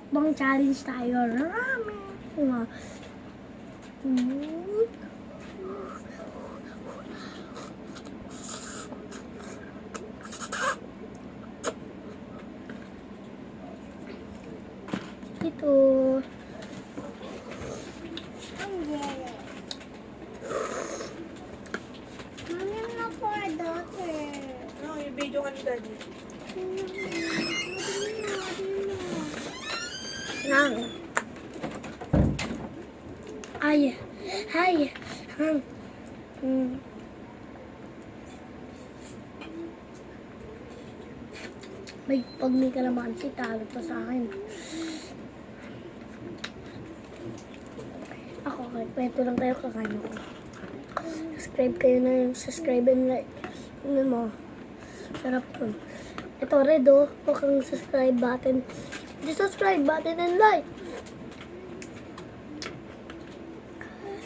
Mukbang challenge tayo. Ramen. Ito. Mami, na for a daughter. No, yung video ka ni Daddy. Lang. Ay. Hay. May pag may kalamansi, talo pa sa akin. Ako, kwento lang kayo kakain ako. Subscribe kayo na yung subscribe and like. Ano mo? Sarap po. Ito, red oh. Huwag kang subscribe button. The subscribe button and like.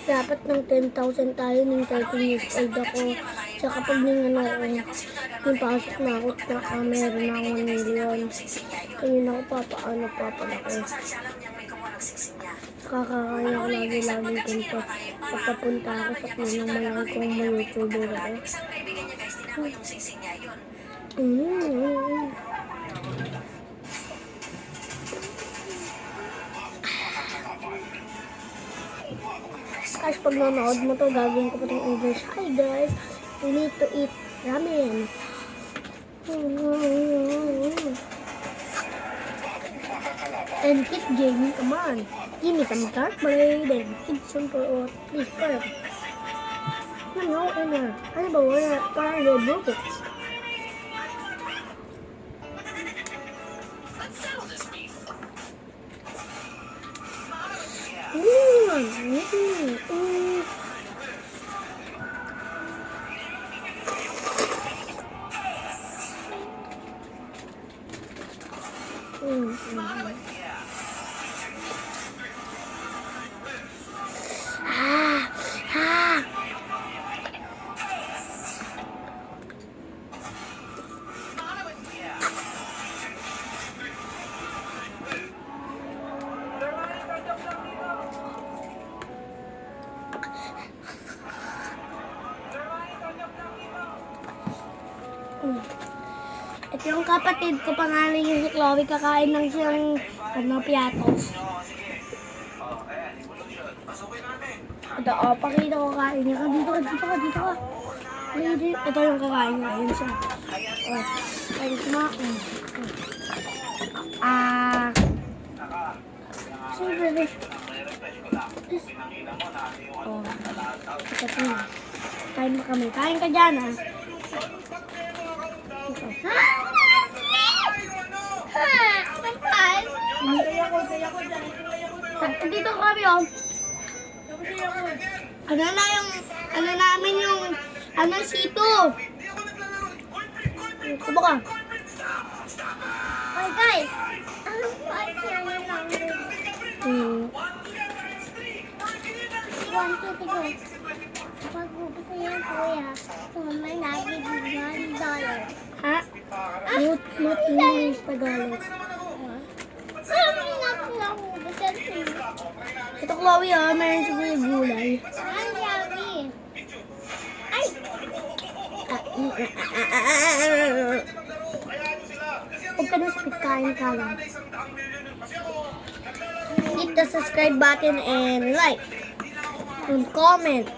Dapat ng 10,000 tayo ng 13 years old ako. Tsaka pag yung yung pasok na ako, meron na ako 1 million. Kanina ako papaano papalaki. Kakakain ako lagi-lagi ganito. Papapunta ako sa pinang kung may YouTuber ako. Guys, pag nanood mo to, gagawin ko pa itong English. Hi guys, we need to eat ramen. And keep gaming, come on. Give me some dark blade and keep some for please first. Ano ba wala? Parang robotics. Ito yung kapatid ko, pangalan yung si Chloe, kakain ng siyang piatos. Ito, pakita ko kain niya. Dito ka. Ito yung kakain niya. Ayun siya. Ayun siya. Siyempre. Ito siya. Kain mo kami. Kain ka dyan, ha? Dito kami, oh. Ano namin yung, sito. Kubo ka. Oh, guys. Anong part yan lang? 1, 2, 3, go. Pag gusto yan, kuya, may nagiging $1. Ha? Not English, Tagalog. Ito, Chloe, oh. Meron siguro gulay. Ay, yummy. Ay! Huwag ka na speak, kain ka lang. Hit the subscribe button and like. And comment.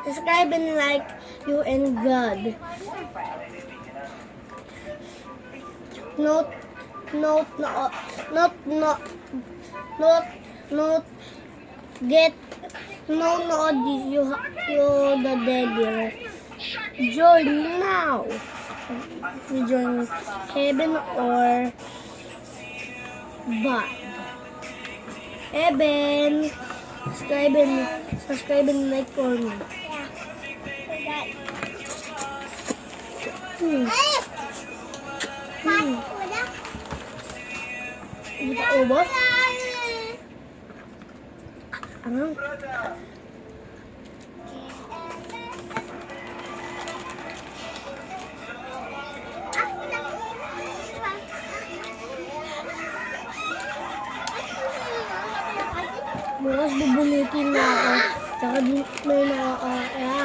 Subscribe and like you and God. Note, get, you the devil. Join now. You join heaven or bad. Heaven. Subscribe and like for me. Hindi pa ubos? Ano? Bukas bubunutin na ako. Tsaka di may nakakaya.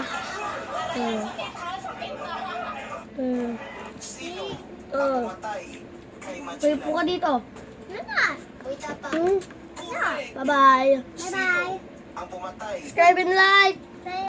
Pwede po ka dito. Ano na? Bye-bye. Bye-bye. Subscribe and like.